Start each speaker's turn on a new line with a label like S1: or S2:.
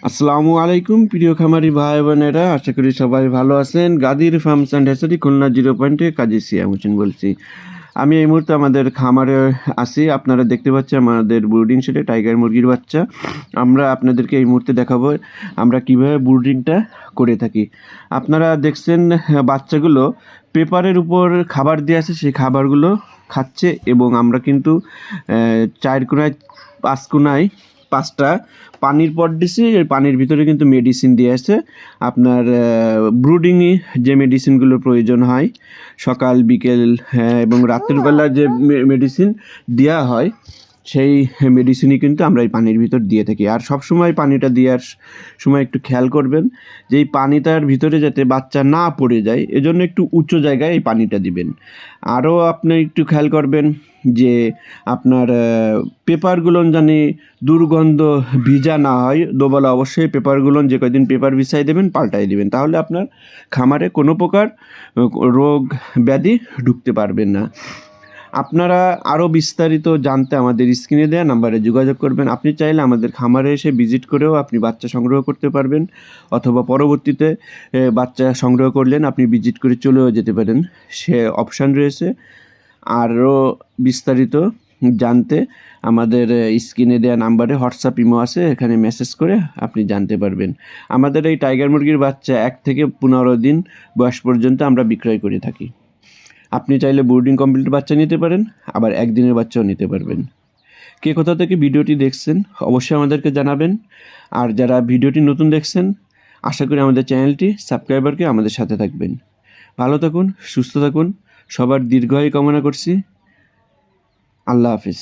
S1: আসসালামু আলাইকুম প্রিয় খামারি ভাই বোনেরা, আশা করি সবাই ভালো আছেন। গাদির ফার্মস অ্যান্ড হ্যাচারি খুলনা 0 পয়েন্টে কাজী সিয়াম হোসেন বলছি। আমি এই মুহূর্তে আমাদের খামারে আছি। আপনারা দেখতে পাচ্ছেন আমাদের ব্রুডিং শেডে টাইগার মুরগির বাচ্চা। আমরা আপনাদেরকে এই মুহূর্তে দেখাবো আমরা কিভাবে ব্রুডিংটা করে থাকি। আপনারা দেখছেন বাচ্চাগুলো পেপারের উপর খাবার দিয়ে আছে, সেই খাবারগুলো খাচ্ছে এবং আমরা কিন্তু 4 কোনায় 5 কোনায় 5টা পানির পট দিছি। এই পানির ভিতরে কিন্তু মেডিসিন দিয়ে আছে। আপনার ব্রুডিংয়ে যে মেডিসিনগুলো প্রয়োজন হয় সকাল বিকেল এবং রাতের বেলা যে মেডিসিন দেওয়া হয় সেই মেডিসিনই কিন্তু আমরা এই পানির ভিতর দিয়ে থাকি। আর সবসময় পানিটা দেওয়ার সময় একটু খেয়াল করবেন যে এই পানিটার ভিতরে যাতে বাচ্চা না পড়ে যায়, এজন্য একটু উঁচু জায়গায় এই পানিটা দিবেন। আরও আপনি একটু খেয়াল করবেন যে আপনার পেপারগুলো জানি দুর্গন্ধ ভিজা না হয়। দোবেলা অবশ্যই পেপারগুলো যে কয়দিন পেপার বিছাই দেবেন, পাল্টাই দেবেন, তাহলে আপনার খামারে কোনো প্রকার রোগ ব্যাধি ঢুকতে পারবেন না। আপনারা আরও বিস্তারিত জানতে আমাদের স্ক্রিনে দেওয়া নাম্বারে যোগাযোগ করবেন। আপনি চাইলে আমাদের খামারে এসে ভিজিট করেও আপনি বাচ্চা সংগ্রহ করতে পারবেন, অথবা পরবর্তীতে বাচ্চা সংগ্রহ করলেন আপনি ভিজিট করে চলেও যেতে পারেন, সে অপশান রয়েছে। আরও বিস্তারিত জানতে আমাদের স্ক্রিনে দেওয়া নাম্বারে হোয়াটসঅ্যাপ ইমো আছে, এখানে মেসেজ করে আপনি জানতে পারবেন। আমাদের এই টাইগার মুরগির বাচ্চা 1 থেকে 15 দিন বয়স পর্যন্ত আমরা বিক্রয় করে থাকি। আপনি চাইলে বোর্ডিং কমপ্লিট বাচ্চা নিতে পারেন, আবার 1 দিনের বাচ্চাও নিতে পারবেন। কে কোথা থেকে ভিডিওটি দেখছেন অবশ্যই আমাদেরকে জানাবেন। আর যারা ভিডিওটি নতুন দেখছেন, আশা করি আমাদের চ্যানেলটি সাবস্ক্রাইবারকে আমাদের সাথে থাকবেন। ভালো থাকুন, সুস্থ থাকুন, সবার দীর্ঘায়ু কামনা করছি। আল্লাহ হাফিজ।